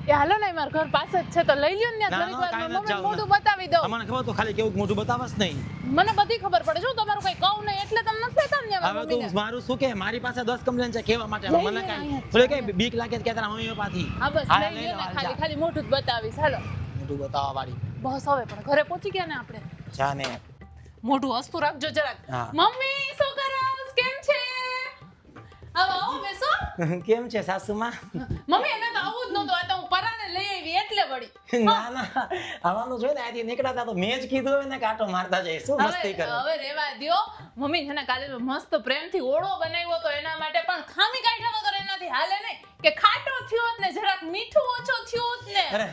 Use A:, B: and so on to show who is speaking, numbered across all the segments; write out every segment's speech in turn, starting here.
A: એ હાલો ને મારા ઘર પાસે જ છે તો લઈ લ્યો ને
B: ના,
A: થોડીક
B: કાંઈ
A: વાર
B: નથી જાવું,
A: મોઢું બતાવી દઉં.
B: તમને ખબર તો ખાલી કેવું મોટું બતાવસ નહીં.
A: મને બધી ખબર પડે શું તમારું કઈ કહું નહીં એટલે તમને નથી લેતા ને
B: હવે
A: મમ્મીને.
B: તું મારું શું કે મારી પાસે 10 કમ્પ્લેન છે કેવા માટે
A: લઈ
B: મને
A: લે
B: કાંઈ
A: અહીંયા.
B: થોડી કઈ બીક લાગે કે તારા મમ્મી પપ્પાથી.
A: હા બસ
B: હાલ,
A: લઈ
B: લઈ
A: લ્યો
B: લો,
A: ને
B: હાલ,
A: ખાલી
B: જા.
A: ખાલી મોઢું જ બતાવીશ હાલો.
B: મોટું બતાવવા વાળી
A: બસ હવે પણ ઘરે પહોંચી ગયા ને આપણે.
B: જા ને.
A: મોઢું હસતું રાખજો જરાક.
B: હા.
A: મમ્મી શું કરો કેમ છે? આવો બેસો.
B: કેમ છે સાસુમાં?
A: મમ્મી એને તો આવું જ નહોતું આ તો હું પરાને લઈ આવી એટલે વળી.
B: ના ના આવવાનું જોઈએ ને આથી નીકળાતા તો મેં જ કીધું હોય ને કાંટો મારતા જાય શું મસ્તી કરે.
A: હવે રેવા દ્યો. મમ્મી છે ને કાલે મસ્ત પ્રેમથી ઓળો બનાવ્યો તો એના માટે પણ ખામી કાઢ્યા વગર એનાથી હાલે નહીં કે ખાટો થયો હોત ને જરાક મીઠું ઓછો થયો હોત ને.
B: અરે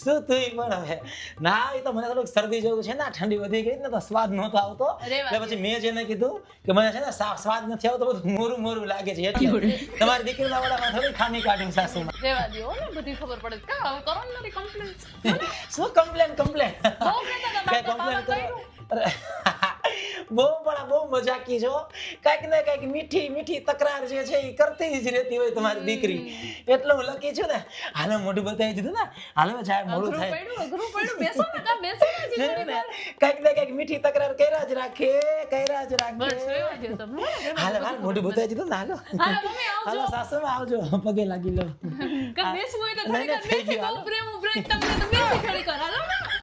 B: શું તું પણ હવે ના એ તો મને થોડુંક શરદી જેવું છે ને આ ઠંડી વધી ગઈ ને તો સ્વાદ નહોતો આવતો
A: રેવા
B: એટલે પછી મેં જેને કીધું કે મને છે ને સ્વાદ નથી આવતો બધું મોરું મોરું લાગે છે એટલે તમારી દીકરીના વડામાં થોડી ખામી કાઢ્યું સાસુમાં.
A: રેવા દ્યો ને બધી ખબર પડે કા હવે કરો ને મારી કમ્પ્લેન.
B: શું કમ્પ્લેન
A: બહુ કહેતા હતા,
B: કઈ
A: બાપા
B: કમ્પ્લેન કરો
A: કર્યું.
B: અરે, બહુ પણ બહુ મજાકી છો કાંઈક ને કાંઈક મીઠી મીઠી તકરાર જે છે એ કરતી જ રહેતી હોય તમારી દીકરી એટલે હું લકી છું ને હાલે મોઢું બતાવી દીધું ને હાલે જાય મોડું
A: અઘરું
B: થાય
A: પડ્યું, અઘરું પડ્યું. બેસો ને કા બેસો ને હજી થોડી વાર.
B: કાંઈક ને કાંઈક મીઠી તકરાર કર્યા જ રાખે
A: બસ રેવા દ્યો તમે.
B: હાલે હાલ મોઢું બતાવી દીધું ને હાલો
A: હાલો મમ્મી આવજો.
B: હાલો સાસુમાં આવજો પગે લાગી લો
A: કે બેસવું હોય તો
B: નહીં,
A: થોડીક વાર
B: નહીં, થઈ
A: બેસી
B: ગયું,
A: બહુ પ્રેમ તમને તો બેસી થોડીક વાર હાલો ને.